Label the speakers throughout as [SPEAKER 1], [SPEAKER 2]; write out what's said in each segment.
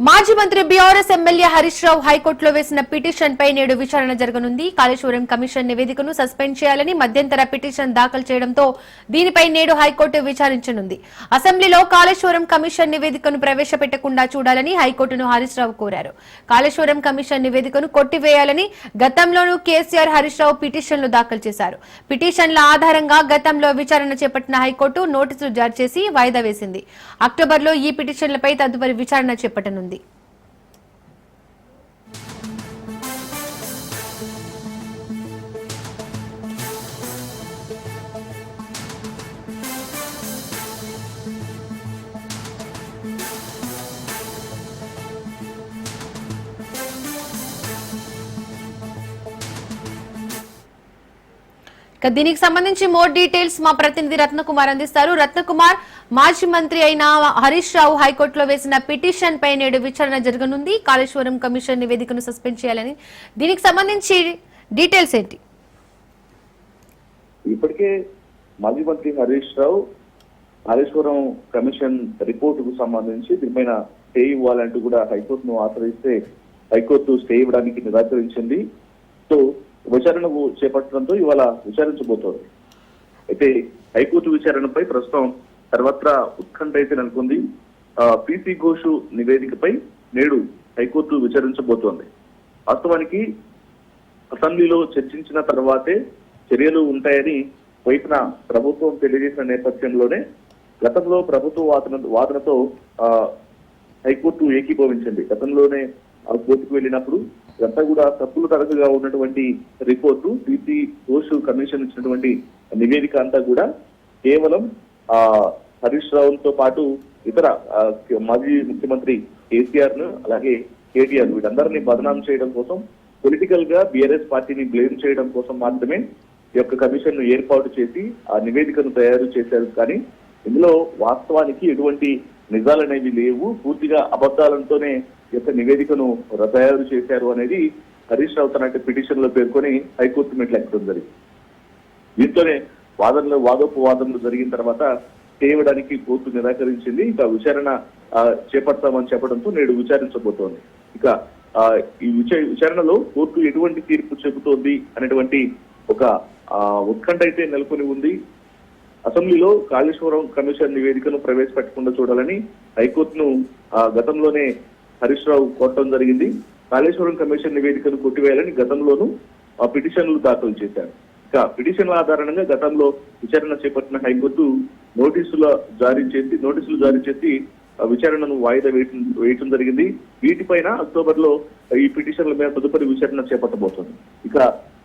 [SPEAKER 1] మాజీ మంత్రి BRS MLA Harish Rao హైకోర్టులో వేసిన పిటిషన్ పై నేడు విచారణ జరగనుంది. కాళేశ్వరం కమిషన్ నివేదికను సస్పెండ్ చేయాలని మధ్యంతర పిటిషన్ దాఖలు చేయడంతో దీనిపై నేడు హైకోర్టు విచారించనుంది. అసెంబ్లీలో కాళేశ్వరం కమిషన్ నివేదికను ప్రవేశపెట్టకుండా చూడాలని హైకోర్టును హరీష్ రావు కోరారు. కాళేశ్వరం కమిషన్ నివేదికను కొట్టివేయాలని గతంలోనూ కేసీఆర్ హరీష్ రావు పిటిషన్లు దాఖలు చేశారు. పిటిషన్ల ఆధారంగా గతంలో విచారణ చేపట్టిన హైకోర్టు నోటీసులు జారీ చేసి వాయిదా వేసింది. అక్టోబర్లో ఈ పిటిషన్లపై తదుపరి విచారణ చేపట్టనుంది. దీనికి సంబంధించి మోర్ డీటెయిల్స్ మా ప్రతినిధి రత్నకుమార్ అందిస్తారు. రత్నకుమార్, మాజీ మంత్రి అయిన హరీష్ రావు హైకోర్టులో వేసిన పిటిషన్ పై నేడు విచారణ జరగనుంది. కాళేశ్వరం కమిషన్ నివేదికను సస్పెండ్ చేయాలని, దీనికి సంబంధించి డీటెయిల్స్ ఏంటి?
[SPEAKER 2] ఇప్పటికే మాజీ మంత్రి హరీష్ రావు కాళేశ్వరం కమిషన్ రిపోర్టుకు సంబంధించి దీనిపైన స్టే ఇవ్వాలంటూ కూడా హైకోర్టును ఆశ్రయిస్తే హైకోర్టు స్టే ఇవ్వడానికి నిరాకరించింది. సో విచారణకు చేపట్టడంతో ఇవాళ విచారించబోతోంది. అయితే హైకోర్టు విచారణపై ప్రస్తుతం సర్వత్రా ఉత్కంఠ అయితే నెలకొంది. పీసీ ఘోష్ నివేదికపై నేడు హైకోర్టు విచారించబోతోంది. వాస్తవానికి అసెంబ్లీలో చర్చించిన తర్వాతే చర్యలు ఉంటాయని వైపున ప్రభుత్వం తెలియజేసిన నేపథ్యంలోనే గతంలో ప్రభుత్వ వాదనతో హైకోర్టు ఏకీభవించింది. గతంలోనే కోర్టుకు వెళ్ళినప్పుడు ఇదంతా కూడా తప్పులు తరచుగా ఉన్నటువంటి రిపోర్టు పీసీ ఘోష్ కమిషన్ ఇచ్చినటువంటి నివేదిక అంతా కూడా కేవలం హరీష్ రావుతో పాటు ఇతర మాజీ ముఖ్యమంత్రి కేసీఆర్ ను అలాగే కేటీఆర్ వీళ్ళందరినీ బదనాం చేయడం కోసం, పొలిటికల్ గా బీఆర్ఎస్ పార్టీని బ్లేమ్ చేయడం కోసం మాత్రమే ఈ యొక్క కమిషన్ ను ఏర్పాటు చేసి ఆ నివేదికను తయారు చేశారు. కానీ ఇందులో వాస్తవానికి ఎటువంటి నిజాలనేవి లేవు, పూర్తిగా అబద్ధాలతోనే ఈ యొక్క నివేదికను తయారు చేశారు అనేది హరీష్ రావు తన పిటిషన్ లో పేర్కొని హైకోర్టు మెట్లు ఎక్కడం జరిగింది. దీంతోనే వాదోపవాదనలు జరిగిన తర్వాత చేయడానికి కోర్టు నిరాకరించింది. ఇక విచారణ చేపడతామని చెప్పడంతో నేడు విచారించబోతోంది. ఇక ఈ విచారణలో కోర్టు ఎటువంటి తీర్పు చెబుతోంది అనేటువంటి ఒక ఉత్కంఠ అయితే నెలకొని ఉంది. అసెంబ్లీలో కాళేశ్వరం కమిషన్ నివేదికను ప్రవేశపెట్టకుండా చూడాలని హైకోర్టును గతంలోనే హరీష్ రావు కోరటం జరిగింది. కాళేశ్వరం కమిషన్ నివేదికను కొట్టివేయాలని గతంలోనూ పిటిషన్లు దాఖలు చేశారు. ఇక పిటిషన్ల ఆధారంగా గతంలో విచారణ చేపట్టిన హైకోర్టు నోటీసులు జారీ చేసి విచారణను వాయిదా వేయటం జరిగింది. వీటిపైన అక్టోబర్ లో ఈ పిటిషన్ల మీద తదుపరి విచారణ చేపట్టబోతోంది. ఇక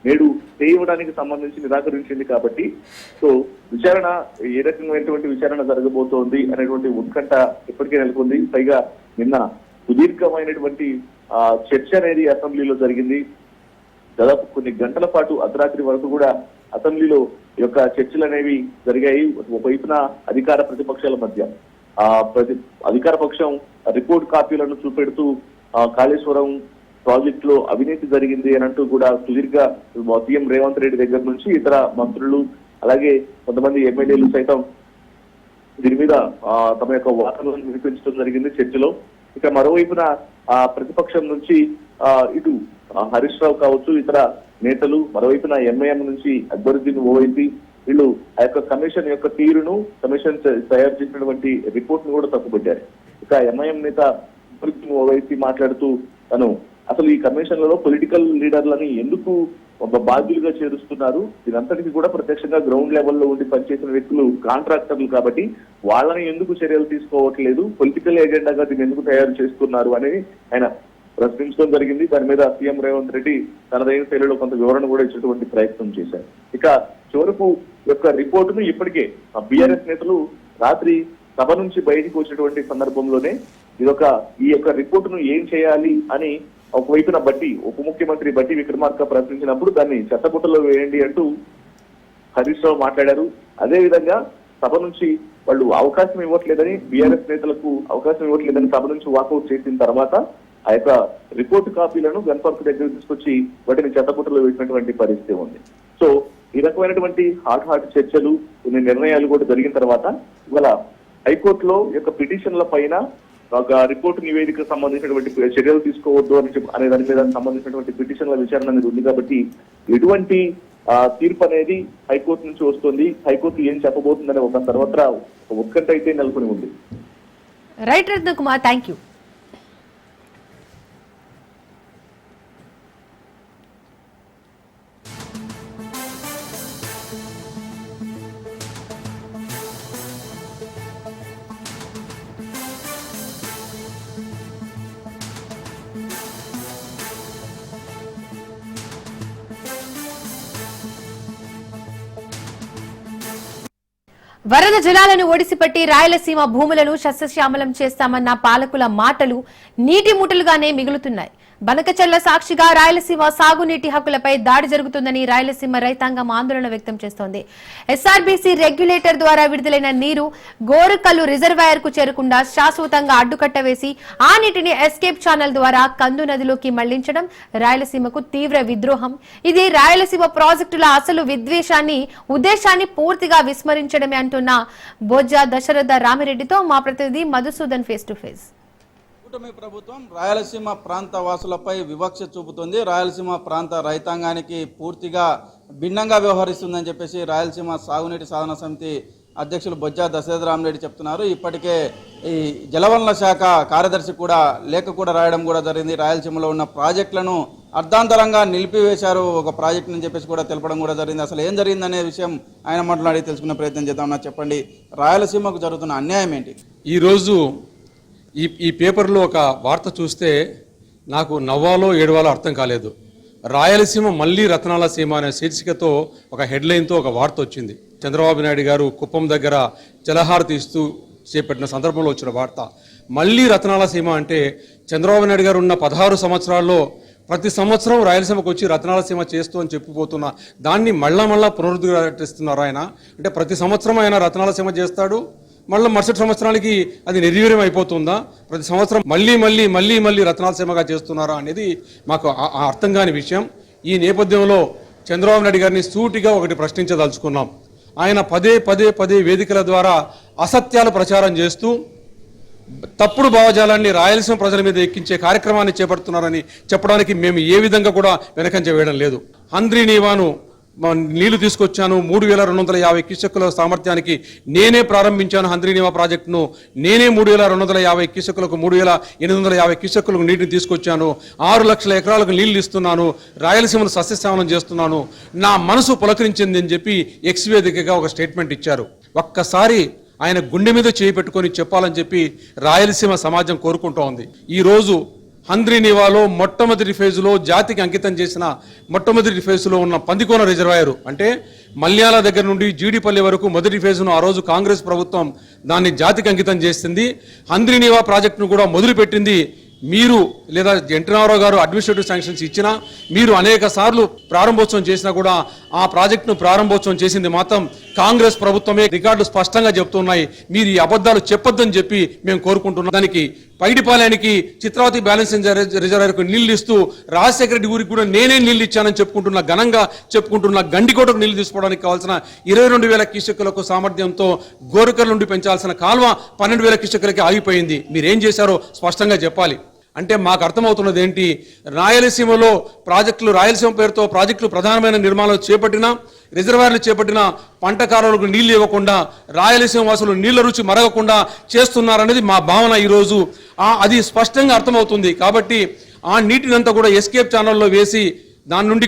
[SPEAKER 2] నేడు స్టే ఇవ్వడానికి సంబంధించి నిరాకరించింది కాబట్టి సో విచారణ ఏ రకమైనటువంటి విచారణ జరగబోతోంది అనేటువంటి ఉత్కంఠ ఇప్పటికే నెలకొంది. పైగా నిన్న సుదీర్ఘమైనటువంటి చర్చ అనేది అసెంబ్లీలో జరిగింది. దాదాపు కొన్ని గంటల పాటు అర్ధరాత్రి వరకు కూడా అసెంబ్లీలో ఈ యొక్క చర్చలు అనేవి జరిగాయి. ఒకవైపున అధికార ప్రతిపక్షాల మధ్య అధికార పక్షం రిపోర్ట్ కాపీలను చూపెడుతూ కాళేశ్వరం ప్రాజెక్ట్ లో అవినీతి జరిగింది అని అంటూ కూడా సుదీర్ఘ సీఎం రేవంత్ రెడ్డి దగ్గర నుంచి ఇతర మంత్రులు అలాగే కొంతమంది ఎమ్మెల్యేలు సైతం దీని మీద తమ యొక్క వాదనలను వినిపించడం జరిగింది చర్చలో. ఇక మరోవైపున ప్రతిపక్షం నుంచి ఇటు హరీష్ రావు కావచ్చు ఇతర నేతలు, మరోవైపున ఎంఐఎం నుంచి అక్బరుద్దీన్ ఓవైసీ వీళ్ళు ఆ యొక్క కమిషన్ యొక్క తీరును, కమిషన్ తయారు చేసినటువంటి రిపోర్ట్ ను కూడా తప్పుపట్టారు. ఇక ఎంఐఎం నేత అక్బరుద్దీన్ ఓవైసీ మాట్లాడుతూ తను అసలు ఈ కమిషన్లలో పొలిటికల్ లీడర్లని ఎందుకు బాధ్యులుగా చేరుస్తున్నారు, దీనంతటికీ కూడా ప్రత్యక్షంగా గ్రౌండ్ లెవెల్లో ఉండి పనిచేసిన వ్యక్తులు కాంట్రాక్టర్లు కాబట్టి వాళ్ళని ఎందుకు చర్యలు తీసుకోవట్లేదు, పొలిటికల్ ఎజెండాగా దీన్ని ఎందుకు తయారు చేస్తున్నారు అనేది ఆయన ప్రశ్నించడం జరిగింది. దాని మీద సీఎం రేవంత్ రెడ్డి తనదైన శైలిలో కొంత వివరణ కూడా ఇచ్చేటువంటి ప్రయత్నం చేశారు. ఇక చివరకు యొక్క రిపోర్టును ఇప్పటికే బీఆర్ఎస్ నేతలు రాత్రి సభ నుంచి బయటకు వచ్చినటువంటి సందర్భంలోనే ఈ యొక్క రిపోర్టును ఏం చేయాలి అని ఒకవైపున ఉప ముఖ్యమంత్రి బట్టి విక్రమార్క ప్రశ్నించినప్పుడు దాన్ని చెత్తబుట్టలో వేయండి అంటూ హరీష్ రావు మాట్లాడారు. అదే విధంగా సభ నుంచి వాళ్ళు అవకాశం ఇవ్వట్లేదని, బీఆర్ఎస్ నేతలకు అవకాశం ఇవ్వట్లేదని సభ నుంచి వాకౌట్ చేసిన తర్వాత ఆ యొక్క రిపోర్టు కాపీలను గన్పార్క్ దగ్గర తీసుకొచ్చి వాటిని చెత్తబుట్టలో వేసినటువంటి పరిస్థితి ఉంది. సో ఈ రకమైనటువంటి హాట్ చర్చలు, కొన్ని నిర్ణయాలు కూడా జరిగిన తర్వాత ఇవాళ హైకోర్టులో యొక్క పిటిషన్ల పైన ఒక రిపోర్ట్ నివేదిక సంబంధించినటువంటి చర్యలు తీసుకోవద్దు అనే దాని మీద సంబంధించినటువంటి పిటిషన్ల విచారణ అనేది ఉంది. కాబట్టి ఎటువంటి తీర్పు అనేది హైకోర్టు నుంచి వస్తుంది, హైకోర్టు ఏం చెప్పబోతుందనే ఒక సర్వత్రా ఉత్కంఠ అయితే నెలకొని ఉంది.
[SPEAKER 1] Right Ratna Kumar, thank you. వరద జలాలను ఒడిసిపట్టి రాయలసీమ భూములను సస్యశ్యామలం చేస్తామన్న పాలకుల మాటలు నీటి మూటలుగానే మిగులుతున్నాయి. బనకచెర్ల సాక్షిగా రాయలసీమ సాగునీటి హక్కులపై దాడి జరుగుతుందని రాయలసీమ రైతాంగం ఆందోళన వ్యక్తం చేస్తోంది. ఎస్ఆర్బీసీ రెగ్యులేటర్ ద్వారా విడుదలైన నీరు గోరుకల్లు రిజర్వాయర్ కు చేరకుండా శాశ్వతంగా అడ్డుకట్ట వేసి ఆ నీటిని ఎస్కేప్ ఛానల్ ద్వారా కందు నదిలోకి మళ్లించడం రాయలసీమకు తీవ్ర విద్రోహం. ఇది రాయలసీమ ప్రాజెక్టుల అసలు ఉద్దేశాన్ని పూర్తిగా విస్మరించడమే అంటున్న బొజ్జా దశరథ రామిరెడ్డితో మా ప్రతినిధి మధుసూదన్ ఫేస్ టు ఫేస్.
[SPEAKER 3] కూటమి ప్రభుత్వం రాయలసీమ ప్రాంత వాసులపై వివక్ష చూపుతుంది, రాయలసీమ ప్రాంత రైతాంగానికి పూర్తిగా భిన్నంగా వ్యవహరిస్తుందని చెప్పేసి రాయలసీమ సాగునీటి సాధన సమితి అధ్యక్షులు బొజ్జా దశరథ రామిరెడ్డి చెప్తున్నారు. ఇప్పటికే ఈ జలవనరుల శాఖ కార్యదర్శి కూడా లేఖ కూడా రాయడం కూడా జరిగింది. రాయలసీమలో ఉన్న ప్రాజెక్టులను అర్ధాంతరంగా నిలిపివేశారు ఒక ప్రాజెక్ట్ అని చెప్పేసి కూడా తెలపడం కూడా జరిగింది. అసలు ఏం జరిగిందనే విషయం ఆయన మాట్లాడి తెలుసుకునే ప్రయత్నం చేద్దామన్నా. చెప్పండి, రాయలసీమకు జరుగుతున్న అన్యాయం ఏంటి?
[SPEAKER 4] ఈరోజు ఈ పేపర్లో ఒక వార్త చూస్తే నాకు నవ్వాలో ఏడవాలో అర్థం కాలేదు. రాయలసీమ మళ్ళీ రత్నాల సీమ అనే శీర్షికతో ఒక హెడ్లైన్తో ఒక వార్త వచ్చింది. చంద్రబాబు నాయుడు గారు కుప్పం దగ్గర జలహారతి ఇస్తూ చేపట్టిన సందర్భంలో వచ్చిన వార్త. మళ్ళీ రత్నాల సీమ అంటే చంద్రబాబు నాయుడు గారు ఉన్న 16 సంవత్సరాల్లో ప్రతి సంవత్సరం రాయలసీమకు వచ్చి రత్నాల సీమ చేస్తూ అని చెప్పిపోతున్నా దాన్ని మళ్ళా పునరుద్ధరిస్తున్నారు ఆయన. అంటే ప్రతి సంవత్సరం ఆయన రత్నాల సీమ చేస్తాడు, మళ్ళీ మరుసటి సంవత్సరానికి అది నిర్వీర్యం అయిపోతుందా? ప్రతి సంవత్సరం మళ్ళీ రత్నాల సీమగా చేస్తున్నారా అనేది మాకు అర్థం కాని విషయం. ఈ నేపథ్యంలో చంద్రబాబు నాయుడు గారిని సూటిగా ఒకటి ప్రశ్నించదలుచుకున్నాం. ఆయన పదే వేదికల ద్వారా అసత్యాలు ప్రచారం చేస్తూ తప్పుడు భావజాలాన్ని రాయలసీమ ప్రజల మీద ఎక్కించే కార్యక్రమాన్ని చేపడుతున్నారని చెప్పడానికి మేము ఏ విధంగా కూడా వెనకంజ వేయడం లేదు. హంద్రీ నీవాను నీళ్లు తీసుకొచ్చాను, 3250 క్యూసెక్కుల సామర్థ్యానికి నేనే ప్రారంభించాను హంద్రీనీవా ప్రాజెక్టును. నేనే 3250 క్యూసెక్కులకు 3850 క్యూసెక్కులకు నీటిని తీసుకొచ్చాను. 6 లక్షల ఎకరాలకు నీళ్లు ఇస్తున్నాను, రాయలసీమను సస్యశ్యామలం చేస్తున్నాను, నా మనసు పులకరించింది అని చెప్పి ఎక్స్ వేదికగా ఒక స్టేట్మెంట్ ఇచ్చారు. ఒక్కసారి ఆయన గుండె మీద చేయి పెట్టుకొని చెప్పాలని చెప్పి రాయలసీమ సమాజం కోరుకుంటూ ఉంది. ఈరోజు హంద్రీనీవాలో మొట్టమొదటి ఫేజులో జాతికి అంకితం చేసిన మొట్టమొదటి ఫేజులో ఉన్న పందికోన రిజర్వాయరు అంటే మల్యాల దగ్గర నుండి జీడిపల్లి వరకు మొదటి ఫేజును ఆ రోజు కాంగ్రెస్ ప్రభుత్వం దాన్ని జాతికి అంకితం చేసింది. హంద్రీనీవా ప్రాజెక్టును కూడా మొదలుపెట్టింది మీరు, లేదా ఎన్టీ రామారావు గారు అడ్మినిస్ట్రేటివ్ శాంక్షన్స్ ఇచ్చినా మీరు అనేక సార్లు ప్రారంభోత్సవం చేసినా కూడా ఆ ప్రాజెక్టును ప్రారంభోత్సవం చేసింది మాత్రం కాంగ్రెస్ ప్రభుత్వమే. రికార్డులు స్పష్టంగా చెప్తున్నాయి. మీరు ఈ అబద్ధాలు చెప్పొద్దని చెప్పి మేము కోరుకుంటున్నాం. దానికి పైడిపాలెనికి చిత్రావతి బ్యాలెన్సింగ్ రిజర్వాయర్కు నీళ్లు ఇస్తూ రాజశేఖర రెడ్డి ఊరికి కూడా నేనే నీళ్లు ఇచ్చానని ఘనంగా చెప్పుకుంటున్న గండికోటకు నీళ్లు తీసుకోవడానికి కావాల్సిన 22,000 క్యూసెక్కులకు సామర్థ్యంతో గోరుకల్ నుండి పెంచాల్సిన కాల్వ 12,000 క్యూసెక్కులకి ఆగిపోయింది. మీరేం చేశారో స్పష్టంగా చెప్పాలి. అంటే మాకు అర్థమవుతున్నది ఏంటి, రాయలసీమలో ప్రాజెక్టులు, రాయలసీమ పేరుతో ప్రాజెక్టులు ప్రధానమైన నిర్మాణాలు చేపట్టినా, రిజర్వాయర్లు చేపట్టిన పంట కాలువలకు నీళ్లు ఇవ్వకుండా, రాయలసీమ వాసులు నీళ్ల రుచి మరగకుండా చేస్తున్నారనేది మా భావన. ఈరోజు అది స్పష్టంగా అర్థమవుతుంది. కాబట్టి ఆ నీటినంతా కూడా ఎస్కేప్ ఛానల్లో వేసి దాని నుండి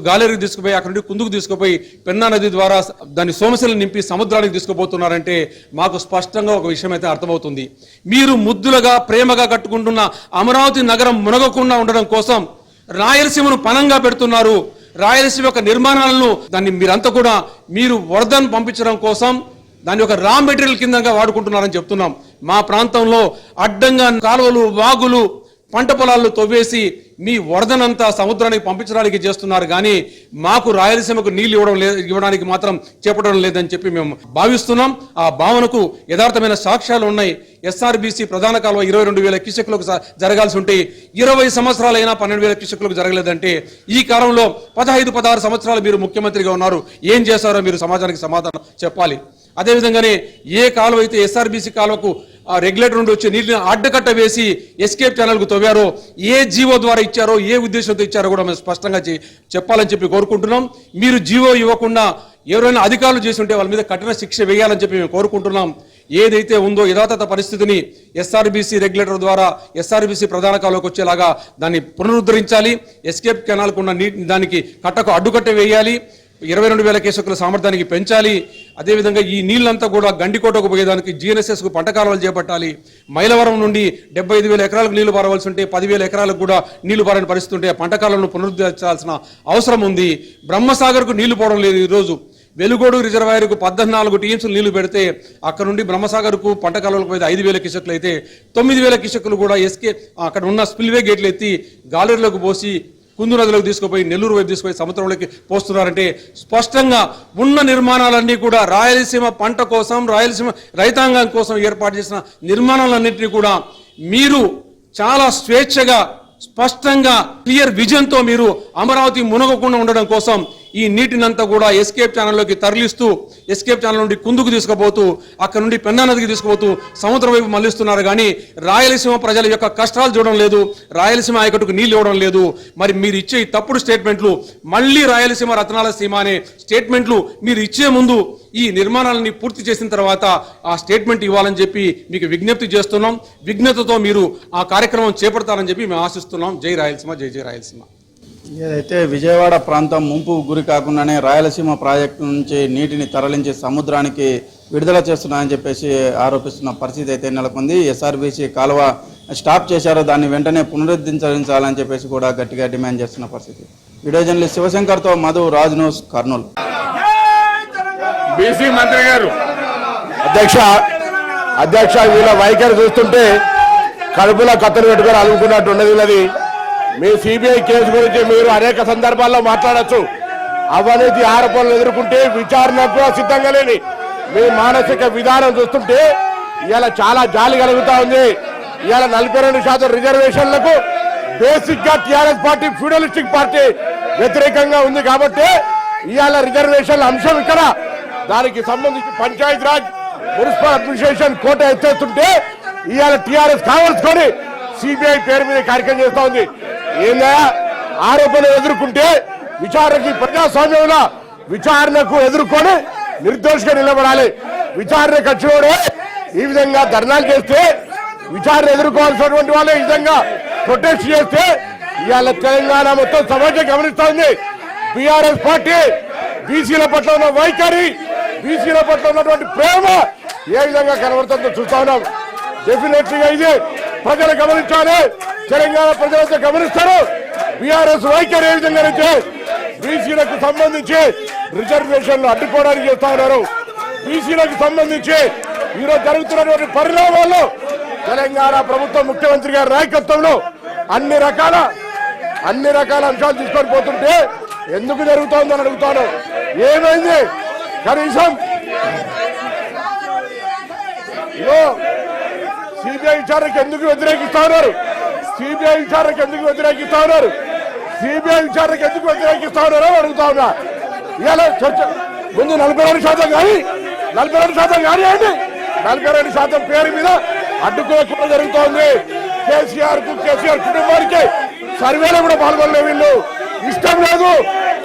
[SPEAKER 4] గాలేరుకు తీసుకుపోయి అక్కడ నుండి కుందుకు తీసుకుపోయి పెన్నా నది ద్వారా దాని సోమశిలను నింపి సముద్రానికి తీసుకుపోతున్నారంటే మాకు స్పష్టంగా ఒక విషయం అయితే అర్థమవుతుంది. మీరు ముద్దులుగా ప్రేమగా కట్టుకుంటున్న అమరావతి నగరం మునగకుండా ఉండడం కోసం రాయలసీమను పణంగా పెడుతున్నారు. రాయలసీమ యొక్క నిర్మాణాలను దాన్ని మీరంతా కూడా మీరు వరదను పంపించడం కోసం దాన్ని ఒక రా మెటీరియల్ కిందగా వాడుకుంటున్నారని చెప్తున్నాం. మా ప్రాంతంలో అడ్డంగా కాలువలు, వాగులు, పంట పొలాలను తవ్వేసి మీ వరదనంతా సముద్రానికి పంపించడానికి చేస్తున్నారు, కానీ మాకు రాయలసీమకు నీళ్లు ఇవ్వడానికి మాత్రం చేపట్టడం లేదని చెప్పి మేము భావిస్తున్నాం. ఆ భావనకు యథార్థమైన సాక్ష్యాలు ఉన్నాయి. ఎస్ఆర్బీసీ ప్రధాన కాలువ 22,000 క్యూసెక్కులకు జరగాల్సి ఉంటే 20 సంవత్సరాలైనా 12,000 క్యూసెక్కులకు జరగలేదంటే ఈ కాలంలో 15-16 సంవత్సరాలు మీరు ముఖ్యమంత్రిగా ఉన్నారు. ఏం చేశారో మీరు సమాజానికి సమాధానం చెప్పాలి. అదేవిధంగానే ఏ కాలువ అయితే ఎస్ఆర్బీసీ కాలువకు రెగ్యులేటర్ నుండి వచ్చే నీటిని అడ్డకట్ట వేసి ఎస్కేప్ ఛానల్కు తవ్వారో, ఏ జీవో ద్వారా ఇచ్చారో, ఏ ఉద్దేశంతో ఇచ్చారో కూడా మేము స్పష్టంగా చెప్పాలని చెప్పి కోరుకుంటున్నాం. మీరు జీవో ఇవ్వకుండా ఎవరైనా అధికారులు చేసి ఉంటే వాళ్ళ మీద కఠిన శిక్ష వేయాలని చెప్పి మేము కోరుకుంటున్నాం. ఏదైతే ఉందో యథాతథ పరిస్థితిని ఎస్ఆర్బీసీ రెగ్యులేటర్ ద్వారా ఎస్ఆర్బీసీ ప్రధాన కాలువకు వచ్చేలాగా దాన్ని పునరుద్ధరించాలి. ఎస్కేప్ కెనాల్కు ఉన్న నీటి దానికి కట్టకు అడ్డుకట్ట వేయాలి. 22,000 క్యూసెక్కుల సామర్థ్యానికి పెంచాలి. అదేవిధంగా ఈ నీళ్లంతా కూడా గండికోటకు పోయేదానికి GNSSకు పంట కాలువలు చేపట్టాలి. మైలవరం నుండి 75,000 ఎకరాలకు నీళ్లు పారవలసి ఉంటే 10,000 ఎకరాలకు కూడా నీళ్లు పారని పరిస్థితి ఉంటే పంట కాలువలను పునరుద్ధరించాల్సిన అవసరం ఉంది. బ్రహ్మసాగర్కు నీళ్లు పోవడం లేదు. ఈరోజు వెలుగోడు రిజర్వాయర్కు 14 టీఎంసీలు నీళ్లు పెడితే అక్కడ నుండి బ్రహ్మసాగర్కు పంట కాలువలకు పోతే 5,000 క్యూసెక్కులు అయితే 9,000 క్యూసెక్కులు కూడా అక్కడ ఉన్న స్పిల్వే గేట్లు ఎత్తి గాలేరులోకి పోసి కుందు నదిలోకి తీసుకుపోయి నెల్లూరు వైపు తీసుకుపోయి సముద్రంలోకి పోస్తున్నారంటే స్పష్టంగా ఉన్న నిర్మాణాలన్నీ కూడా రాయలసీమ పంట కోసం, రాయలసీమ రైతాంగం కోసం ఏర్పాటు చేసిన నిర్మాణాలన్నింటినీ కూడా మీరు చాలా స్వేచ్ఛగా, స్పష్టంగా, క్లియర్ విజన్తో మీరు అమరావతి మునగకుండా ఉండడం కోసం ఈ నీటినంతా కూడా ఎస్కేప్ ఛానల్లోకి తరలిస్తూ, ఎస్కేప్ ఛానల్ నుండి కుందుకు తీసుకుపోతూ, అక్కడ నుండి పెన్నా నదికి తీసుకుపోతూ సముద్రం వైపు మళ్లిస్తున్నారు. కానీ రాయలసీమ ప్రజల యొక్క కష్టాలు చూడడం లేదు, రాయలసీమ ఆయకట్టుకు నీళ్ళు ఇవ్వడం లేదు. మరి మీరు ఇచ్చే ఈ తప్పుడు స్టేట్మెంట్లు, మళ్ళీ రాయలసీమ రత్నాల సీమ అనే స్టేట్మెంట్లు మీరు ఇచ్చే ముందు ఈ నిర్మాణాలని పూర్తి చేసిన తర్వాత ఆ స్టేట్మెంట్ ఇవ్వాలని చెప్పి మీకు విజ్ఞప్తి చేస్తున్నాం. విజ్ఞతతో మీరు ఆ కార్యక్రమం చేపడతారని చెప్పి మేము ఆశిస్తున్నాం. జై రాయలసీమ, జై జై రాయలసీమ.
[SPEAKER 3] ఏదైతే విజయవాడ ప్రాంతం ముంపు గురి కాకుండానే రాయలసీమ ప్రాజెక్టు నుంచి నీటిని తరలించి సముద్రానికి విడుదల చేస్తున్నాయని చెప్పేసి ఆరోపిస్తున్న పరిస్థితి అయితే నెలకొంది. ఎస్ఆర్బీసీ కాలువ స్టాప్ చేశారో దాన్ని వెంటనే పునరుద్ధరించాలని చెప్పేసి కూడా గట్టిగా డిమాండ్ చేస్తున్న పరిస్థితి. వీడియో జర్నలిస్ట్ శివశంకర్తో మధు, రాజ్ న్యూస్, కర్నూలు.
[SPEAKER 5] బీసీ మంత్రి గారు అధ్యక్ష వీళ్ళ వైఖరి చూస్తుంటే కడుపులో కత్తులు పెట్టుకొని అలుగుకున్నట్టు ఉన్నది. మీ సిబిఐ కేసు గురించి మీరు అనేక సందర్భాల్లో మాట్లాడచ్చు. అవినీతి ఆరోపణలు ఎదుర్కొంటే విచారణకు సిద్ధంగా లేని మీ మానసిక విధానం చూస్తుంటే ఇవాళ చాలా జాలి కలుగుతా ఉంది. ఇవాళ 42% రిజర్వేషన్లకు బేసిక్ గా టీఆర్ఎస్ పార్టీ ఫ్యూడలిస్టిక్ పార్టీ వ్యతిరేకంగా ఉంది కాబట్టి ఇవాళ రిజర్వేషన్ల అంశం ఇక్కడ దానికి సంబంధించి పంచాయతీ రాజ్, మున్సిపల్ అడ్మినిస్ట్రేషన్ కోట ఎత్తేస్తుంటే ఇవాళ టీఆర్ఎస్ కావాల్సుకొని సిబిఐ పేరు మీద కార్యక్రమం చేస్తా ఉంది. ఏందా ఆరోపణలు ఎదుర్కొంటే విచారణకి, ప్రజాస్వామ్యంలో విచారణకు ఎదుర్కొని నిర్దోషిగా నిలబడాలి. విచారణకు వచ్చినోడే ఈ విధంగా ధర్నాలు చేస్తే, విచారణ ఎదుర్కోవాల్సినటువంటి వాళ్ళు ఈ విధంగా ప్రొటెస్ట్ చేస్తే ఇవాళ తెలంగాణ మొత్తం సమాజం గమనిస్తా ఉంది. బీఆర్ఎస్ పార్టీ బీసీల పట్ల ఉన్న వైఖరి, బీసీల పట్ల ఉన్నటువంటి ప్రేమ ఏ విధంగా కనబడుతుందో చూస్తా ఉన్నాం. డెఫినెట్లీగా ఇది ప్రజలు గమనించాలి. తెలంగాణ ప్రజలంతా గమనిస్తారు. బీఆర్ఎస్ వైఖరి ఏ విధంగా అయితే బీసీలకు సంబంధించి రిజర్వేషన్లు అడ్డుకోవడానికి చేస్తా ఉన్నారు. బీసీలకు సంబంధించి ఈరోజు జరుగుతున్నటువంటి పరిణామాల్లో తెలంగాణ ప్రభుత్వం ముఖ్యమంత్రి గారి నాయకత్వంలో అన్ని రకాల అంశాలు తీసుకొని పోతుంటే ఎందుకు జరుగుతోందని అడుగుతాను. ఏమైంది? కనీసం సిబిఐ విచారణకు ఎందుకు వ్యతిరేకిస్తా ఉన్నారు? సిబిఐ విచారణకు ఎందుకు వ్యతిరేకిస్తా ఉన్నారు? సిబిఐ విచారణకు ఎందుకు వ్యతిరేకిస్తా ఉన్నారో అడుగుతా ఉన్నా. ఇవాళ చర్చ ముందు 42% కానీ 42% కానివ్వండి, 42% పేరు మీద అడ్డుకోకుండా జరుగుతోంది. కేసీఆర్ కుటుంబానికి సర్వేలో కూడా పాల్గొనలే. వీళ్ళు ఇష్టం లేదు,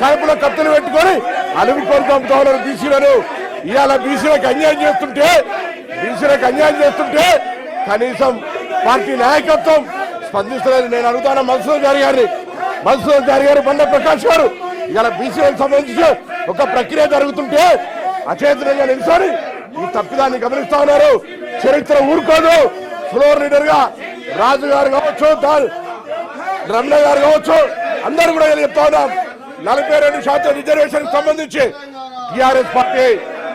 [SPEAKER 5] కడుపులో కత్తులు పెట్టుకొని అలుగుకొని చంపుతా ఉన్నారు బీసీలను. ఇవాళ బీసీలకు అన్యాయం చేస్తుంటే కనీసం పార్టీ నాయకత్వం స్పందిస్తలేదు. నేను అడుగుతాను మధుసూదన్ చారి గారు, బండ ప్రకాష్ గారు, ఇవాళ బీసీలకు సంబంధించి ఒక ప్రక్రియ జరుగుతుంటే అచేతనంగా నిలిచారు. ఈ తప్పిదాన్ని గమనిస్తా ఉన్నారు. చరిత్ర ఊరుకోదు. ఫ్లోర్ లీడర్ గా రాజు గారు కావచ్చు, రమణ గారు కావచ్చు, అందరూ కూడా చెప్తా ఉన్నాం. 42% రిజర్వేషన్ సంబంధించి టీఆర్ఎస్ పార్టీ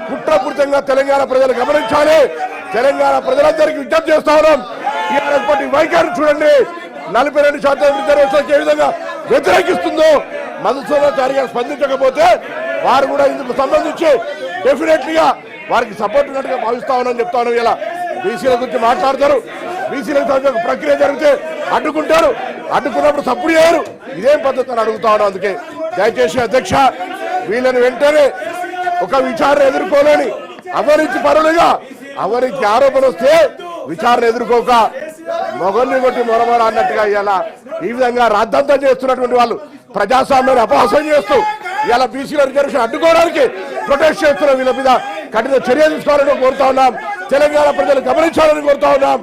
[SPEAKER 5] కుట్రపూరితంగా తెలంగాణ ప్రజలు గమనించాలి. తెలంగాణ ప్రజలందరికీ విజ్ఞప్తి చేస్తా ఉన్నాం. టీఆర్ఎస్ పార్టీ వైఖరి చూడండి. 42% రిజర్వేషన్ ఏ విధంగా వ్యతిరేకిస్తుందో మధుసూదన్ చారి గారు స్పందించకపోతే వారు కూడా ఇందుకు సంబంధించి డెఫినెట్లీగా వారికి సపోర్ట్ ఉన్నట్టుగా భావిస్తా ఉన్నామని చెప్తా ఉన్నాం. ఇలా బీసీల గురించి మాట్లాడతారు. బీసీలకు ప్రక్రియ జరిగితే అడ్డుకుంటారు, అడ్డుకున్నప్పుడు సపోర్ట్ చేయరు. ఇదేం పద్ధతి అని అడుగుతా ఉన్నాం. అందుకే దయచేసి అధ్యక్ష వీళ్ళని వెంటనే ఒక విచారణ ఎదుర్కోలేని అవినీతి పరులుగా, అవినీతి ఆరోపణ వస్తే విచారణ ఎదుర్కోక మొగల్ని కొట్టి మొరమొర అన్నట్టుగా ఇలా ఈ విధంగా రాద్ధాంతం చేస్తున్నటువంటి వాళ్ళు ప్రజాస్వామ్యాన్ని అపహాసం చేస్తూ ఇలా బీసీల రిజర్వేషన్ అడ్డుకోవడానికి ప్రొటెస్ట్ చేస్తున్న వీళ్ళ మీద కఠిన చర్య తీసుకోవాలని కోరుతా ఉన్నాం. తెలంగాణ ప్రజలు గమనించాలని కోరుతా ఉన్నాం.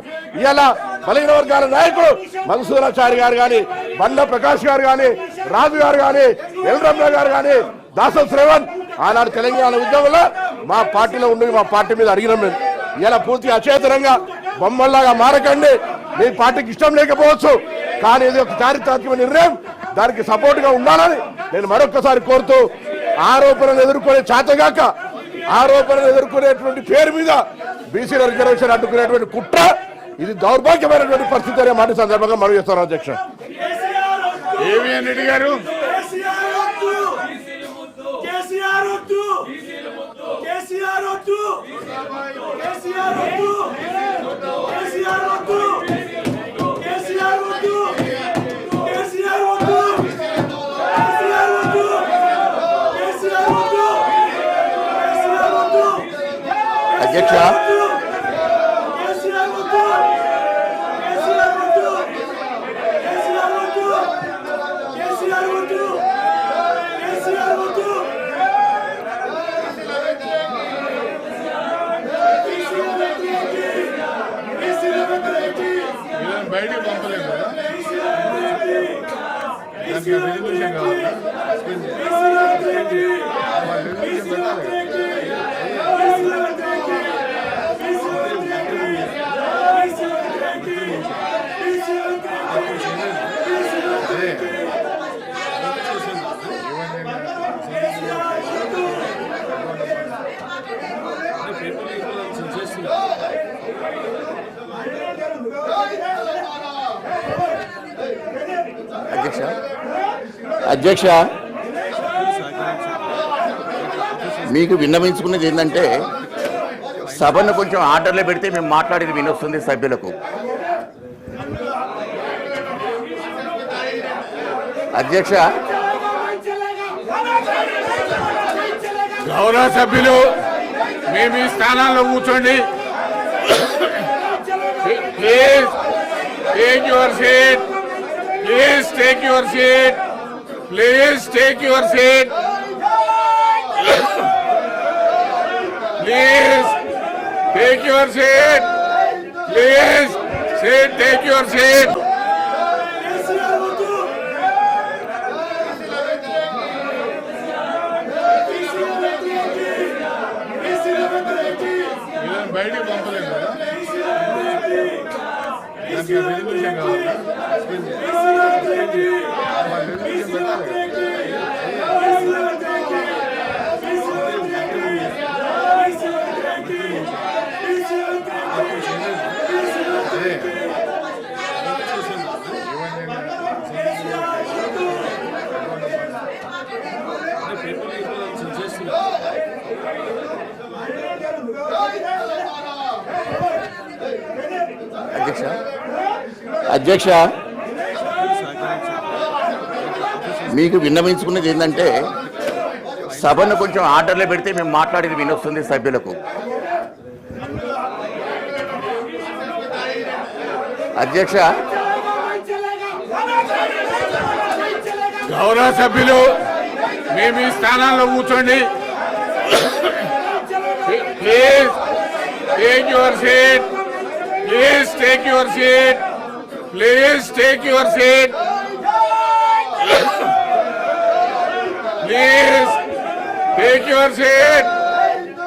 [SPEAKER 5] ఇలా బలహీన వర్గాల నాయకులు మధుసూదనాచారి గారు కానీ, బండ్ల ప్రకాష్ గారు కానీ, రాజు గారు కానీ, ఎల్ రమణ గారు కానీ, దాసం శ్రవణ్ ఆనాడు తెలంగాణ ఉద్యమంలో మా పార్టీలో ఉండి మా పార్టీ మీద అడిగినాం. మేము ఇలా పూర్తిగా అచేతనంగా బొమ్మల్లాగా మారకండి. మీ పార్టీకి ఇష్టం లేకపోవచ్చు, కానీ ఇది ఒక చారిత్రాత్మక నిర్ణయం, దానికి సపోర్ట్ గా ఉండాలని నేను మరొకసారి కోరుతూ, ఆరోపణలు ఎదుర్కొనే చేతగాక ఆరోపణలు ఎదుర్కొనేటువంటి పేరు మీద బీసీల రిజర్వేషన్ అడ్డుకునేటువంటి కుట్ర, ఇది దౌర్భాగ్యమైనటువంటి పరిస్థితి అనే మాట సందర్భంగా మనం చేస్తున్నారు. అధ్యక్ష
[SPEAKER 6] ఏవిఎన్ రెడ్డి గారు
[SPEAKER 5] అధ్యక్ష
[SPEAKER 6] బయటికి పంపలేదు కదా, దానికి రెజల్యూషన్ కావాలా?
[SPEAKER 7] అధ్యక్ష, మీకు విన్నవించుకున్నది ఏంటంటే సభను కొంచెం ఆర్డర్లో పెడితే మేము మాట్లాడేది వినొస్తుంది సభ్యులకు. అధ్యక్ష,
[SPEAKER 6] గౌరవ సభ్యులు మేము ఈ స్థానాల్లో కూర్చోండి. Please take your seat. Please take your seat. Please take your seat. Please take your seat. Please take your seat. బయటికి పంపలేదు కదా, దానికి రెజల్యూషన్ కావాలా?
[SPEAKER 7] అధ్యక్ష, మీకు విన్నవించుకున్నది ఏంటంటే సభను కొంచెం ఆర్డర్లో పెడితే మేము మాట్లాడేది వినొస్తుంది సభ్యులకు. అధ్యక్ష,
[SPEAKER 6] గౌరవ సభ్యులు మేము ఈ స్థానాల్లో కూర్చోండి. Please take your seat. Please take your seat. Please take your seat. Please take your seat.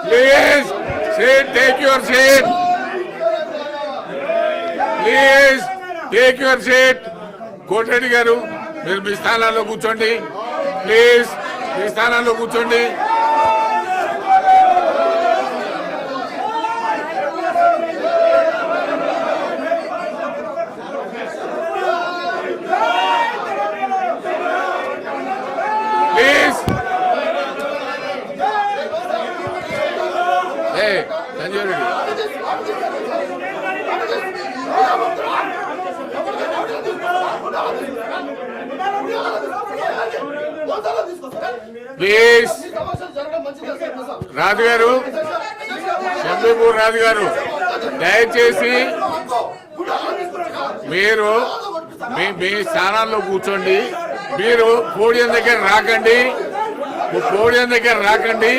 [SPEAKER 6] Please take your seat. Please take your seat. Kotareddy గారు మీరు మీ స్థానాల్లో కూర్చోండి. ప్లీజ్ మీ స్థానాల్లో కూర్చోండి. Please Sanjay Reddy please. రాజు గారు, శంభీపూర్ రాజు గారు, దయచేసి మీరు మీ స్థానాల్లో కూర్చోండి. మీరు పోడియం దగ్గర రాకండి.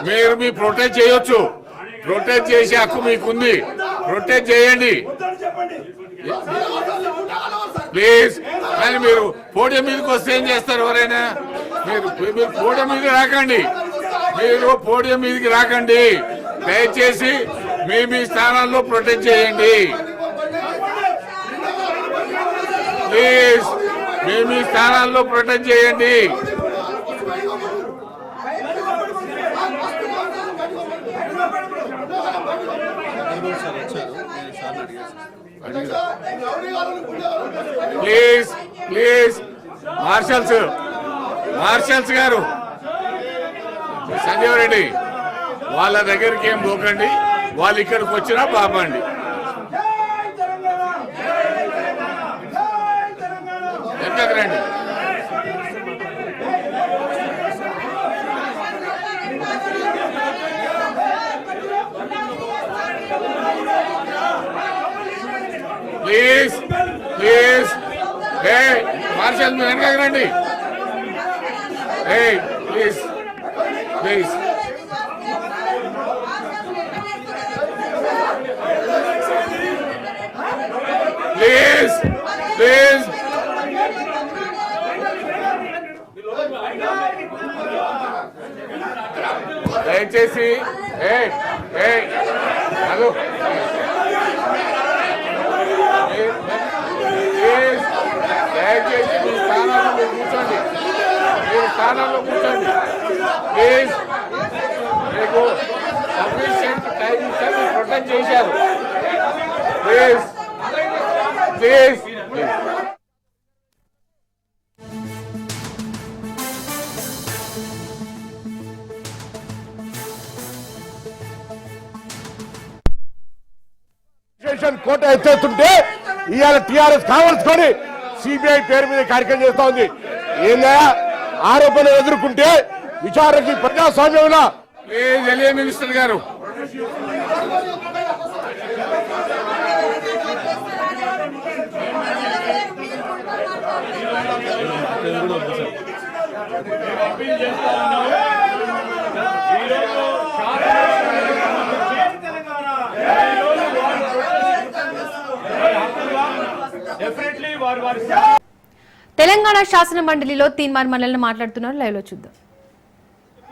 [SPEAKER 6] మీరు మీ ప్రొటెస్ట్ చేయొచ్చు. ప్రొటెస్ట్ చేసే హక్కు మీకుంది. ప్రొటెస్ట్ చేయండి ప్లీజ్. కానీ మీరు పోడియం మీదకి వస్తే ఏం చేస్తారు ఎవరైనా? మీరు పోడియం మీదకి రాకండి. దయచేసి మీ స్థానాల్లో ప్రొటెస్ట్ చేయండి ప్లీజ్. మీ స్థానాల్లో ప్రొటెస్ట్ చేయండి. ప్లీజ్ మార్షల్స్ గారు, సంజీవ్ రెడ్డి వాళ్ళ దగ్గరికి ఏం పోకండి. వాళ్ళు ఇక్కడికి వచ్చినా పాపండి. ఎక్కడికి రండి. ప్లీజ్ మార్షల్ మీరు వెనకకి రండి. ప్లీజ్ దయచేసి హలో దయచేసి మీ స్థానాల్లో కూర్చోండి ప్లీజ్. మీకు సఫిషియెంట్ టైం ఇచ్చారు, ప్రొటెక్ట్ చేశారు. ప్లీజ్.
[SPEAKER 5] కోట ఎత్తేస్తుంటే ఇవాళ టీఆర్ఎస్ కావాల్సుకొని సిబిఐ పేరు మీద కార్యక్రమం చేస్తా ఉంది. ఏందా ఆరోపణలు ఎదుర్కొంటే విచారణకి ప్రజాస్వామ్యంలో
[SPEAKER 6] మినిస్టర్ గారు
[SPEAKER 1] తెలంగాణ శాసన మండలిలో తీన్మార్ మల్లన్న మాట్లాడుతున్నారు. లైవ్ లో చూద్దాం.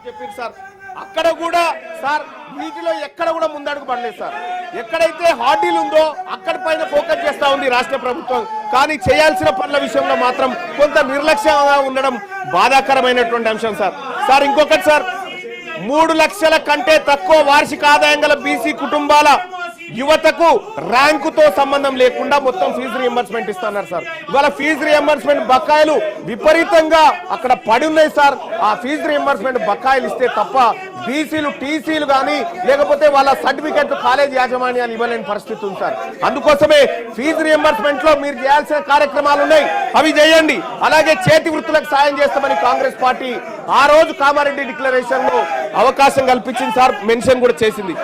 [SPEAKER 8] చెప్పారు సార్, అక్కడ కూడా సార్ వీటిలో ఎక్కడ కూడా ముందడుగు పడలేదు సార్. ఎక్కడైతే హార్డీలు ఉందో అక్కడి పైన ఫోకస్ చేస్తా ఉంది రాష్ట్ర ప్రభుత్వం. కానీ చేయాల్సిన పనుల విషయంలో మాత్రం కొంత నిర్లక్ష్యంగా ఉండడం బాధాకరమైనటువంటి అంశం సార్. సార్ ఇంకొకటి సార్, 3 లక్షల కంటే తక్కువ వార్షిక ఆదాయం గల బీసీ కుటుంబాల యువతకు ర్యాంకుతో సంబంధం లేకుండా మొత్తం ఫీజు రియంబర్స్మెంట్ ఇస్తున్నారు సార్. ఇవాళ ఫీజు రియంబర్స్మెంట్ బకాయిలు విపరీతంగా అక్కడ పడి ఉన్నాయి సార్. ఆ ఫీజు రియంబర్స్మెంట్ బకాయిలు ఇస్తే తప్ప బీసీలు టీసీలు కానీ లేకపోతే వాళ్ళ సర్టిఫికెట్ కాలేజ్ యాజమాన్యాలు ఇవ్వలేని పరిస్థితి ఉంది సార్. అందుకోసమే ఫీజు రియంబర్స్మెంట్ లో మీరు చేయాల్సిన కార్యక్రమాలు ఉన్నాయి, అవి చేయండి. అలాగే చేతి వృత్తులకు సాయం చేస్తామని కాంగ్రెస్ పార్టీ ఆ రోజు కామారెడ్డి డిక్లరేషన్ లో అవకాశం కల్పించింది సార్, మెన్షన్ కూడా చేసింది.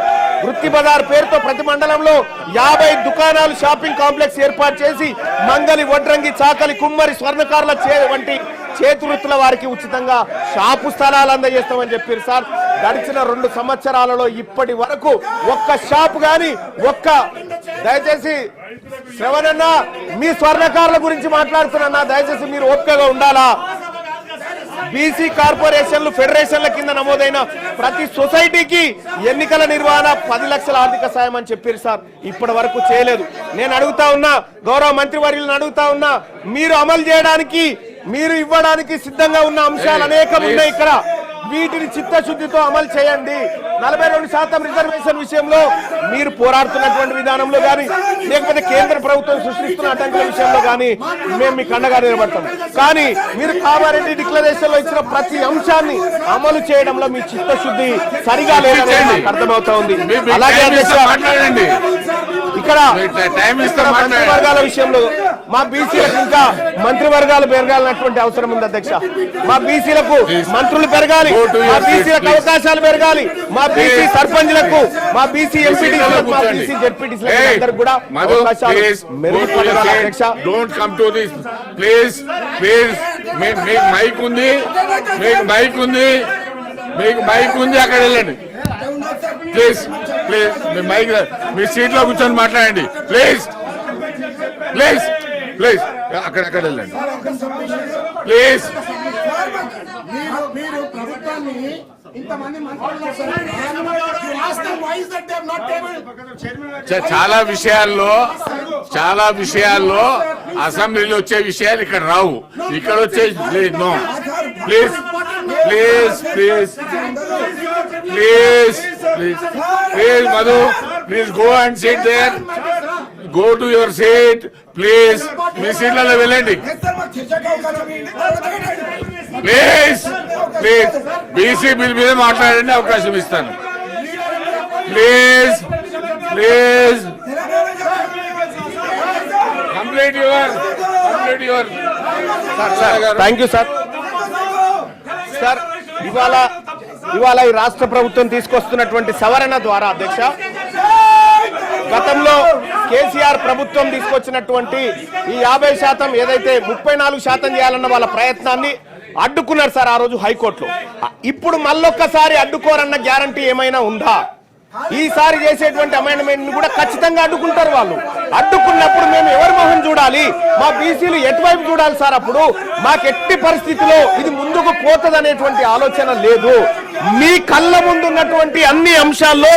[SPEAKER 8] వృత్తి బజార్ పేరుతో ప్రతి మండలంలో 50 దుకాణాలు షాపింగ్ కాంప్లెక్స్ ఏర్పాటు చేసి మంగలి, వడ్రంగి, చాకలి, కుమ్మరి, స్వర్ణకారుల వంటి చేతి వృత్తుల వారికి ఉచితంగా షాపు స్థలాలు అందజేస్తామని చెప్పారు సార్. గడిచిన 2 సంవత్సరాలలో ఇప్పటి వరకు ఒక్క షాపు గాని దయచేసి శ్రవణన్న మీ స్వర్ణకారుల గురించి మాట్లాడుతున్నా, దయచేసి మీరు ఓపికగా ఉండాలా. బీసీ కార్పొరేషన్లు ఫెడరేషన్ల కింద నమోదైన ప్రతి సొసైటీకి ఎన్నికల నిర్వహణ 10 లక్షల ఆర్థిక సాయం అని చెప్పారు సార్. ఇప్పటి వరకు చేయలేదు. నేను అడుగుతా ఉన్నా, గౌరవ మంత్రివర్యులను అడుగుతా ఉన్నా, మీరు అమలు చేయడానికి మీరు ఇవ్వడానికి సిద్ధంగా ఉన్న అంశాలు అనేకం ఉన్నాయి ఇక్కడ. వీటిని చిత్తశుద్ధితో అమలు చేయండి. 42% రిజర్వేషన్ విషయంలో మీరు పోరాడుతున్నటువంటి విధానంలో కానీ లేకపోతే కేంద్ర ప్రభుత్వం సృష్టిస్తున్న అడ్డంకుల విషయంలో కానీ మేము మీకు అండగా నిలబడతాం. కానీ మీరు కామారెడ్డి డిక్లరేషన్ లో ఇచ్చిన ప్రతి అంశాన్ని అమలు చేయడంలో మీ చిత్తశుద్ధి సరిగా లేదని అర్థమవుతా ఉంది. అలాగే ఇక్కడ మంత్రివర్గాల విషయంలో మా బీసీలకు ఇంకా మంత్రివర్గాలు పెరగాలన్నటువంటి అవసరం ఉంది అధ్యక్ష. మా బీసీలకు మంత్రులు పెరగాలి, మా బీసీలకు అవకాశాలు పెరగాలి, మా బీసీ సర్పంచ్లకు, మా బీసీ ఎంపీటీసీలకు, మా బీసీ జెడ్పీటీసీలకు అందరికి కూడా అవకాశాలు మెరుగుపడాలి అధ్యక్ష.
[SPEAKER 6] Don't come to this please please. మీకు మైక్ ఉంది, మీకు మైక్ ఉంది, అక్కడ వెళ్ళండి ప్లీజ్ ప్లీజ్. మీ మైక్ మీ సీట్లో కూర్చొని మాట్లాడండి ప్లీజ్ ప్లీజ్ ప్లీజ్. అక్కడ వెళ్ళండి ప్లీజ్.
[SPEAKER 9] మీరు ప్రభుత్వాన్ని ఇంతమంది
[SPEAKER 6] చాలా విషయాల్లో అసెంబ్లీలో వచ్చే విషయాలు ఇక్కడ రావు, ఇక్కడ వచ్చే no. Please please please please please please Madhu please go and sit there. Go to your seat please. మీ సీట్లలో వెళ్ళండి ప్లీజ్ ప్లీజ్. బీసీ బిల్ మీద మాట్లాడండి, అవకాశం ఇస్తాను please please. Complete your
[SPEAKER 8] thank you sir. Sir ఇవాళ ఈ రాష్ట్ర ప్రభుత్వం తీసుకొస్తున్నటువంటి సవరణ ద్వారా అధ్యక్ష, గతంలో కేసీఆర్ ప్రభుత్వం తీసుకొచ్చినటువంటి ఈ 50% ఏదైతే 34% చేయాలన్న వాళ్ళ ప్రయత్నాన్ని అడ్డుకున్నారు సార్ ఆ రోజు హైకోర్టులో. ఇప్పుడు మళ్ళొక్కసారి అడ్డుకోరన్న గ్యారంటీ ఏమైనా ఉందా? ఈసారి చేసేటువంటి అమెండ్మెంట్ కూడా ఖచ్చితంగా అడ్డుకుంటారు వాళ్ళు. అడ్డుకున్నప్పుడు మేము ఎవరి మొహం చూడాలి? మా బీసీలు ఎటువైపు చూడాలి సార్? అప్పుడు మాకు ఎట్టి పరిస్థితిలో ఇది ముందుకు పోతదనేటువంటి ఆలోచన లేదు. మీ కళ్ళ ముందు ఉన్నటువంటి అన్ని అంశాల్లో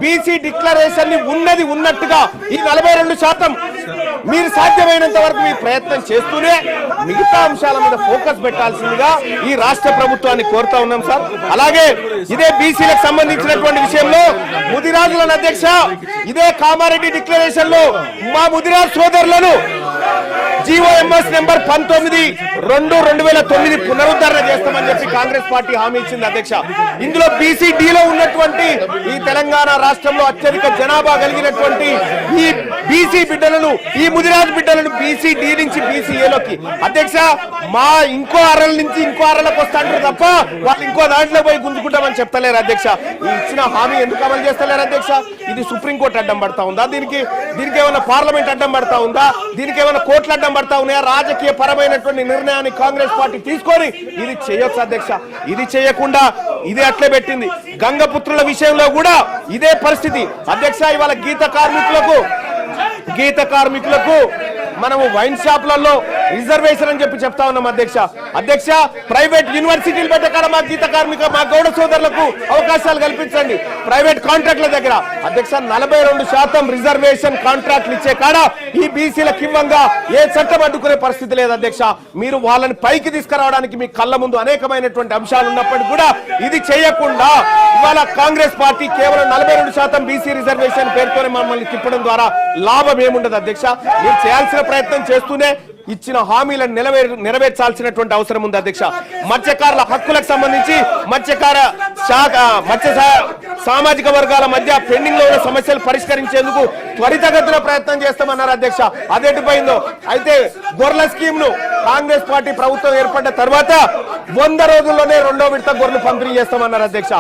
[SPEAKER 8] బీసీ డిక్లరేషన్ ని ఉన్నది ఉన్నట్టుగా ఈ 42% మీరు సాధ్యమైనంత వరకు మీ ప్రయత్నం చేస్తూనే మిగతా అంశాల మీద ఫోకస్ పెట్టాల్సిందిగా ఈ రాష్ట్ర ప్రభుత్వాన్ని కోరుతా ఉన్నాం సార్. అలాగే ఇదే బీసీలకు సంబంధించినటువంటి విషయంలో ముదిరాజులను అధ్యక్ష, ఇదే కామారెడ్డి డిక్లరేషన్ లో మా ముదిరాజ్ సోదరులను జీఓఎంఎస్ నెంబర్ 19/2/2009 పునరుద్ధరణ చేస్తామని చెప్పి కాంగ్రెస్ పార్టీ హామీ ఇచ్చింది అధ్యక్ష. ఇందులో బీసీడీలో ఉన్నటువంటి ఈ తెలంగాణ రాష్ట్రంలో అత్యధిక జనాభా కలిగినటువంటి ఈ బీసీ బిడ్డలను, ఈ ముదిరాజ్ బిడ్డలను బీసీడీ నుంచి బీసీఏలోకి అధ్యక్ష మా ఇంకో అరల నుంచి ఇంకో అరలకు వస్తాంటారు తప్ప వాళ్ళు ఇంకో దాంట్లో పోయి గుంజుకుంటామని చెప్తలేరు అధ్యక్ష. ఈ ఇచ్చిన హామీ ఎందుకు అమలు చేస్తలేరు అధ్యక్ష? ఇది సుప్రీంకోర్టు అడ్డం పడతా ఉందా? దీనికి ఏమైనా పార్లమెంట్ అడ్డం పడతా ఉందా? దీనికి ఏమైనా కోర్టులు అడ్డం పడతా ఉన్నాయా? రాజకీయ పరమైనటువంటి నిర్ణయాన్ని కాంగ్రెస్ పార్టీ తీసుకొని ఇది చేయొచ్చు అధ్యక్ష. ఇది చేయకుండా ఇది అట్లే పెట్టింది. గంగపుత్రుల విషయంలో కూడా ఇదే పరిస్థితి అధ్యక్ష. ఇవాళ గీత కార్మికులకు మనము వైన్ షాప్లలో రిజర్వేషన్ అని చెప్పి చెప్తా ఉన్నాం అధ్యక్ష. ప్రైవేట్ యూనివర్సిటీలు పెట్టే కాడ మా గీత కార్మిక, మా గౌడ సోదరులకు అవకాశాలు కల్పించండి. ప్రైవేట్ కాంట్రాక్ట్ల దగ్గర అధ్యక్ష 42% రిజర్వేషన్ కాంట్రాక్ట్లు ఇచ్చే కాడ ఈ బీసీలకు ఇవ్వంగా ఏ చట్టం అడ్డుకునే పరిస్థితి లేదు అధ్యక్ష. మీరు వాళ్ళని పైకి తీసుకురావడానికి మీ కళ్ళ ముందు అనేకమైనటువంటి అంశాలు ఉన్నప్పటికీ కూడా ఇది చేయకుండా ఇవాళ కాంగ్రెస్ పార్టీ కేవలం 42% బీసీ రిజర్వేషన్ పేరుతోనే మమ్మల్ని తిప్పడం ద్వారా లాభం ఏముండదు అధ్యక్ష. మీరు చేయాల్సిన ప్రయత్నం చేస్తూనే ఇచ్చిన హామీలను నెరవేర్చాల్సినటువంటి అవసరం ఉంది అధ్యక్ష. మత్స్యకారుల హక్కులకు సంబంధించి మత్స్య సామాజిక వర్గాల మధ్య పెండింగ్ లో ఉన్న సమస్యలు పరిష్కరించేందుకు త్వరితగతిన ప్రయత్నం చేస్తామన్నారు అధ్యక్ష. అదెటుపోయిందో అయితే గొర్రెల స్కీమ్ ను కాంగ్రెస్ పార్టీ ప్రభుత్వం ఏర్పడ్డ తర్వాత 100 రోజుల్లోనే 2వ విడత గొర్రెలు పంపిణీ చేస్తామన్నారు అధ్యక్ష.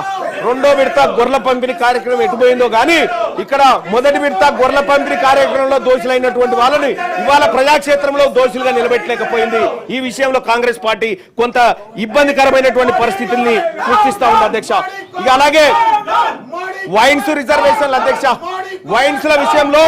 [SPEAKER 8] 2వ విడత గొర్రెల పంపిణీ కార్యక్రమం ఎటుపోయిందో గానీ ఇక్కడ మొదటి విడత గొర్రెల పంపిణీ కార్యక్రమంలో దోషులైనటువంటి వాళ్ళని ఇవాళ ప్రజాక్షేత్రంలో దోషులుగా నిలబెట్టలేకపోయింది. ఈ విషయంలో కాంగ్రెస్ పార్టీ కొంత ఇబ్బందికరమైనటువంటి పరిస్థితుల్ని సృష్టిస్తా ఉంది అధ్యక్ష. ఇక అలాగే వైన్స్ రిజర్వేషన్లు అధ్యక్ష, వైన్స్ ల విషయంలో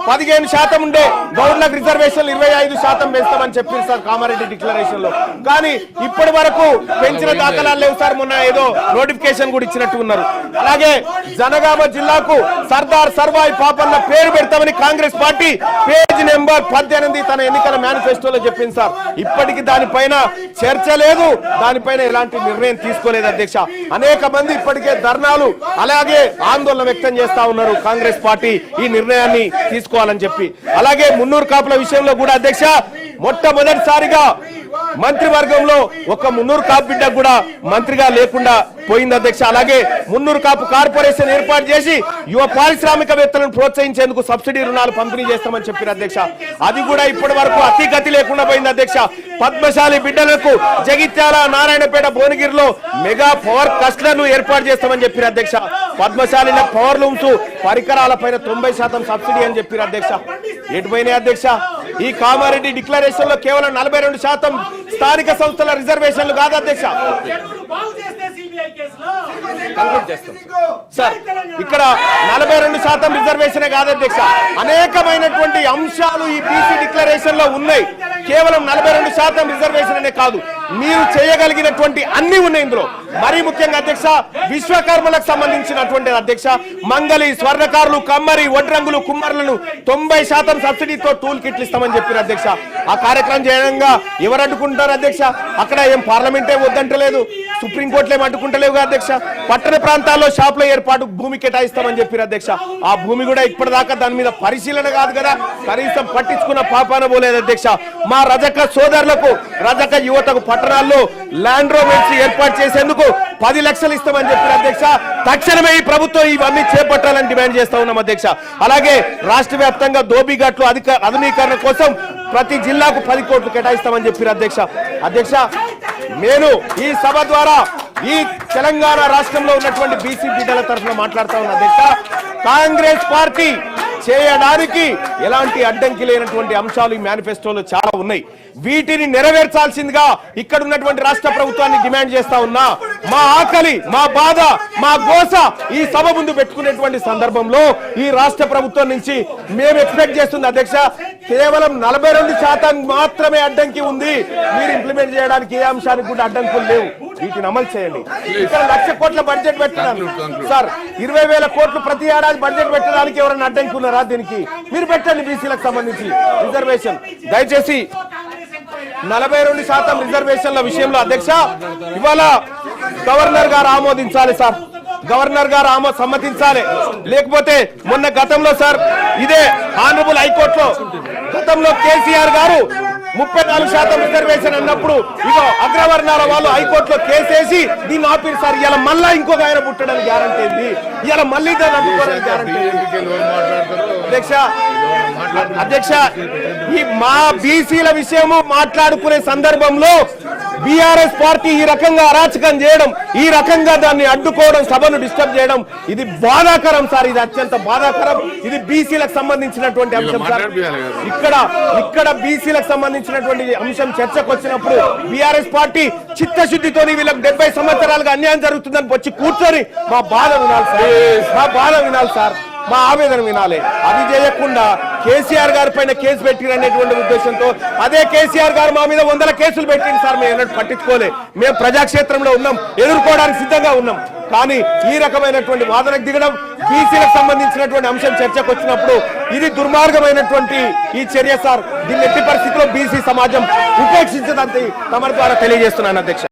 [SPEAKER 8] 15% ఉండే గౌడ్లకు రిజర్వేషన్లు 25% పెంచుతామని చెప్పింది సార్ కామారెడ్డి డిక్లరేషన్ లో. కానీ ఇప్పటి వరకు పెంచిన దాఖలాలు లేవు సార్. మొన్న ఏదో నోటిఫికేషన్ కూడా ఇచ్చినట్టు ఉన్నారు. అలాగే జనగామ జిల్లాకు సర్దార్ సర్వాయి పాపన్న పేరు పెడతామని కాంగ్రెస్ పార్టీ పేజ్ నెంబర్ 18 తన ఎన్నికల మేనిఫెస్టోలో చెప్పింది సార్. ఇప్పటికీ దానిపైన చర్చ లేదు, దానిపైన ఎలాంటి నిర్ణయం తీసుకోలేదు అధ్యక్ష. అనేక మంది ఇప్పటికే ధర్నాలు అలాగే ఆందోళన వ్యక్తం చేస్తా ఉన్నారు కాంగ్రెస్ పార్టీ ఈ నిర్ణయాన్ని తీసుకోవాలని చెప్పి. అలాగే మున్నూరు కాపుల విషయంలో కూడా అధ్యక్ష మొట్టమొదటిసారిగా మంత్రివర్గంలో ఒక మున్నూరు కాపు బిడ్డ కూడా మంత్రిగా లేకుండా పోయింది అధ్యక్ష. అలాగే మున్నూరు కాపు కార్పొరేషన్ ఏర్పాటు చేసి యువ పారిశ్రామికవేత్తలను ప్రోత్సహించేందుకు సబ్సిడీ రుణాలు పంపిణీ చేస్తామని చెప్పారు అధ్యక్ష. అది కూడా ఇప్పటి వరకు అతిగతి లేకుండా పోయింది అధ్యక్ష. పద్మశాలి బిడ్డలకు జగిత్యాల, నారాయణపేట, భువనగిరిలో మెగా పవర్ క్లస్టర్లు ఏర్పాటు చేస్తామని చెప్పారు అధ్యక్ష. పద్మశాలి పవర్ లూమ్స్ పరికరాల పైన 90% సబ్సిడీ అని చెప్పారు అధ్యక్ష. ఎటుపోయినాయి అధ్యక్ష? ఈ కామారెడ్డి డిక్లరేషన్ లో కేవలం 42% స్థానిక సంస్థల రిజర్వేషన్లు కాదు అధ్యక్ష. సార్ ఇక్కడ 42% రిజర్వేషన్ కాదు అధ్యక్ష. అనేకమైనటువంటి అంశాలు ఈ బీసీ డిక్లరేషన్ లో ఉన్నాయి. కేవలం 42% రిజర్వేషన్ అనే కాదు, మీరు చేయగలిగినటువంటి అన్ని ఉన్నాయి ఇందులో. మరీ ముఖ్యంగా అధ్యక్ష, విశ్వకర్మలకు సంబంధించినటువంటి అధ్యక్ష, మంగళి, స్వర్ణకారులు, కమ్మరి, వడ్రంగులు, కుమ్మరులను 90% సబ్సిడీతో టూల్ కిట్లు ఇస్తామని చెప్పారు అధ్యక్ష. ఆ కార్యక్రమం చేయడంగా ఎవరు అడ్డుకుంటారు అధ్యక్ష? అక్కడ ఏం పార్లమెంటే వద్దంటలేదు, సుప్రీంకోర్టులు ఏం అడ్డుకుంటలేవు అధ్యక్ష. పట్టణ ప్రాంతాల్లో షాపుల ఏర్పాటు భూమి కేటాయిస్తామని చెప్పారు అధ్యక్ష. ఆ భూమి కూడా ఇప్పటిదాకా దాని మీద పరిశీలన కాదు కదా, కనీసం పట్టించుకున్న పాపాన పోలేదు అధ్యక్ష. మా రజక సోదరులకు, రజక యువతకు పట్టణాల్లో ల్యాండ్ రోవర్స్ ఏర్పాటు చేసేందుకు 10 లక్షలు ఇస్తామని చెప్పారు అధ్యక్ష. తక్షణమే ఈ ప్రభుత్వం ఇవన్నీ చేపట్టాలని డిమాండ్ చేస్తా ఉన్నాం అధ్యక్ష. అలాగే రాష్ట్ర వ్యాప్తంగా దోబిఘాట్లు ఆధునీకరణ కోసం ప్రతి జిల్లాకు 10 కోట్లు కేటాయిస్తామని చెప్పారు అధ్యక్ష. అధ్యక్ష, నేను ఈ సభ ద్వారా ఈ తెలంగాణ రాష్ట్రంలో ఉన్నటువంటి బీసీ బిడ్డల తరఫున మాట్లాడుతా ఉన్నా అధ్యక్ష. కాంగ్రెస్ పార్టీ చేయడానికి ఎలాంటి అడ్డంకి లేనటువంటి అంశాలు ఈ మేనిఫెస్టోలో చాలా ఉన్నాయి. వీటిని నెరవేర్చాల్సిందిగా ఇక్కడ ఉన్నటువంటి రాష్ట్ర ప్రభుత్వాన్ని డిమాండ్ చేస్తా ఉన్నా. మా ఆకలి, మా బాధ, మా గోస ఈ సభ ముందు పెట్టుకునేటువంటి సందర్భంలో ఈ రాష్ట్ర ప్రభుత్వం నుంచి మేము ఎక్స్పెక్ట్ చేస్తుంది అధ్యక్ష, కేవలం 42% మాత్రమే అడ్డంకి ఉంది. మీరు ఇంప్లిమెంట్ చేయడానికి ఏ అంశానికి కూడా అడ్డంకులు లేవు. వీటిని అమలు చేయండి. ఇక్కడ 1,00,000 కోట్ల బడ్జెట్ పెట్టడానికి సార్, 20,000 కోట్లు ప్రతి ఏడాది బడ్జెట్ పెట్టడానికి ఎవరైనా అడ్డంకి ఉన్నారా? దీనికి మీరు పెట్టండి. బీసీలకు సంబంధించి రిజర్వేషన్ దయచేసి 42% రిజర్వేషన్ల విషయంలో అధ్యక్ష ఇవాళ గవర్నర్ గారు ఆమోదించాలి సార్. గవర్నర్ గారు సమ్మతించాలి. లేకపోతే మొన్న గతంలో సార్ ఇదే ఆనరబుల్ హైకోర్టులో గతంలో కేసీఆర్ గారు 34% రిజర్వేషన్ అన్నప్పుడు ఇగో అగ్రవర్ణాల వాళ్ళు హైకోర్టులో కేసేసి దీన్ని ఆపిరు సార్. ఇలా మళ్ళా ఇంకొక ఆయన పుట్టడానికి గ్యారంటీ ఏంది? ఇలా మళ్ళీ దాన్ని అడ్డుకోవడానికి గ్యారంటీ అధ్యక్ష, ఈ మా బీసీల విషయము మాట్లాడుకునే సందర్భంలో బీఆర్ఎస్ పార్టీ ఈ రకంగా అరాచకం చేయడం, ఈ రకంగా దాన్ని అడ్డుకోవడం, సభను డిస్టర్బ్ చేయడం, ఇది బాధాకరం సార్. ఇది అత్యంత బాధాకరం. ఇది బీసీలకు సంబంధించినటువంటి అంశం సార్. ఇక్కడ బీసీలకు సంబంధించినటువంటి అంశం చర్చకు వచ్చినప్పుడు బీఆర్ఎస్ పార్టీ చిత్తశుద్ధితో వీళ్ళకి 70 సంవత్సరాలుగా అన్యాయం జరుగుతుందని వచ్చి కూర్చొని మా బాధ వినాలి సార్, మా బాధ వినాలి సార్, మా ఆవేదన వినాలి. అది చేయకుండా కేసీఆర్ గారి పైన కేసు పెట్టినటువంటి ఉద్దేశంతో అదే కేసీఆర్ గారు మా మీద 100 కేసులు పెట్టింది సార్. మేము ఎన్నడూ పట్టించుకోలే. మేము ప్రజాక్షేత్రంలో ఉన్నాం, ఎదుర్కోవడానికి సిద్ధంగా ఉన్నాం. కానీ ఈ రకమైనటువంటి వాదనకు దిగడం, బీసీలకు సంబంధించినటువంటి అంశం చర్చకు వచ్చినప్పుడు ఇది దుర్మార్గమైనటువంటి ఈ చర్య సార్. దీన్ని ఎట్టి పరిస్థితిలో బీసీ సమాజం ఉపేక్షించదంతే తమ ద్వారా తెలియజేస్తున్నాను అధ్యక్ష.